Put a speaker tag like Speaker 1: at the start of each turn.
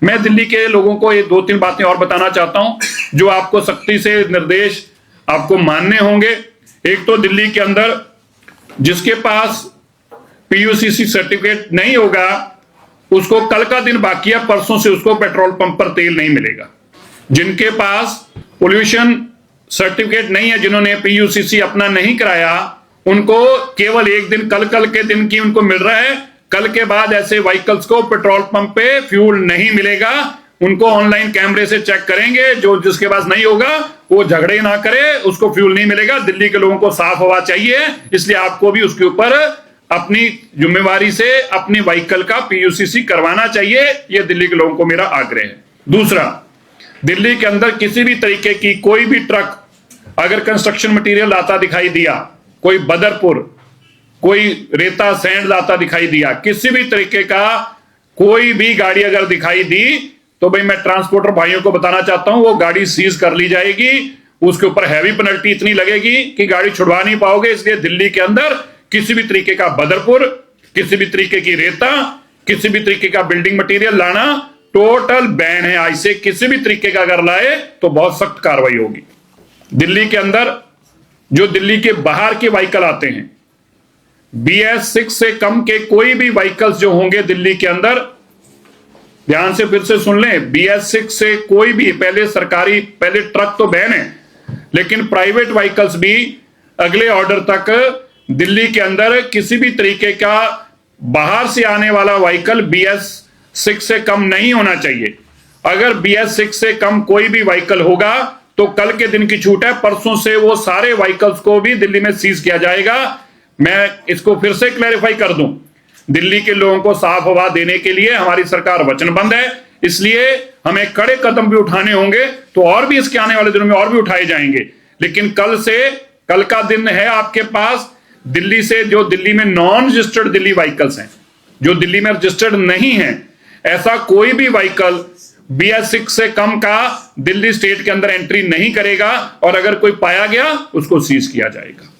Speaker 1: मैं दिल्ली के लोगों को ये 2-3 बातें और बताना चाहता हूं जो आपको सख्ती से निर्देश आपको मानने होंगे। एक तो दिल्ली के अंदर जिसके पास पीयूसीसी सर्टिफिकेट नहीं होगा उसको कल का दिन बाकी है, परसों से उसको पेट्रोल पंप पर तेल नहीं मिलेगा। जिनके पास पोल्यूशन सर्टिफिकेट नहीं है, जिन्होंने पीयूसीसी अपना नहीं कराया, उनको केवल एक दिन कल के दिन की उनको मिल रहा है। कल के बाद ऐसे व्हीकल्स को पेट्रोल पंप पे फ्यूल नहीं मिलेगा। उनको ऑनलाइन कैमरे से चेक करेंगे, जो जिसके पास नहीं होगा वो झगड़े ना करे, उसको फ्यूल नहीं मिलेगा। दिल्ली के लोगों को साफ हवा चाहिए, इसलिए आपको भी उसके ऊपर अपनी जिम्मेवारी से अपनी व्हीकल का पीयूसीसी करवाना चाहिए। यह दिल्ली के लोगों को मेरा आग्रह है। दूसरा, दिल्ली के अंदर किसी भी तरीके की कोई भी ट्रक अगर कंस्ट्रक्शन मटेरियल लाता दिखाई दिया, कोई बदरपुर, कोई रेता सैंड लाता दिखाई दिया, किसी भी तरीके का कोई भी गाड़ी अगर दिखाई दी तो भाई मैं ट्रांसपोर्टर भाइयों को बताना चाहता हूं वो गाड़ी सीज कर ली जाएगी। उसके ऊपर हैवी पेनल्टी इतनी लगेगी कि गाड़ी छुड़वा नहीं पाओगे। इसलिए दिल्ली के अंदर किसी भी तरीके का बदरपुर, किसी भी तरीके की रेता, किसी भी तरीके का बिल्डिंग मटेरियल लाना टोटल बैन है। आज से किसी भी तरीके का अगर लाए तो बहुत सख्त कार्रवाई होगी। दिल्ली के अंदर जो दिल्ली के बाहर के व्हीकल आते हैं, BS6 से कम के कोई भी व्हीकल्स जो होंगे दिल्ली के अंदर, ध्यान से फिर से सुन लें, BS6 से कोई भी, पहले ट्रक तो बैन है, लेकिन प्राइवेट व्हीकल्स भी अगले ऑर्डर तक दिल्ली के अंदर किसी भी तरीके का बाहर से आने वाला व्हीकल BS6 से कम नहीं होना चाहिए। अगर BS6 से कम कोई भी व्हीकल होगा तो कल के दिन की छूट है, परसों से वो सारे व्हीकल्स को भी दिल्ली में सीज किया जाएगा। मैं इसको फिर से क्लैरिफाई कर दूं, दिल्ली के लोगों को साफ हवा देने के लिए हमारी सरकार वचनबद्ध है, इसलिए हमें कड़े कदम भी उठाने होंगे, तो और भी इसके आने वाले दिनों में और भी उठाए जाएंगे। लेकिन कल का दिन है आपके पास, दिल्ली से जो दिल्ली में नॉन रजिस्टर्ड दिल्ली व्हीकल्स हैं, जो दिल्ली में रजिस्टर्ड नहीं है, ऐसा कोई भी व्हीकल BS6 से कम का दिल्ली स्टेट के अंदर एंट्री नहीं करेगा, और अगर कोई पाया गया उसको सीज किया जाएगा।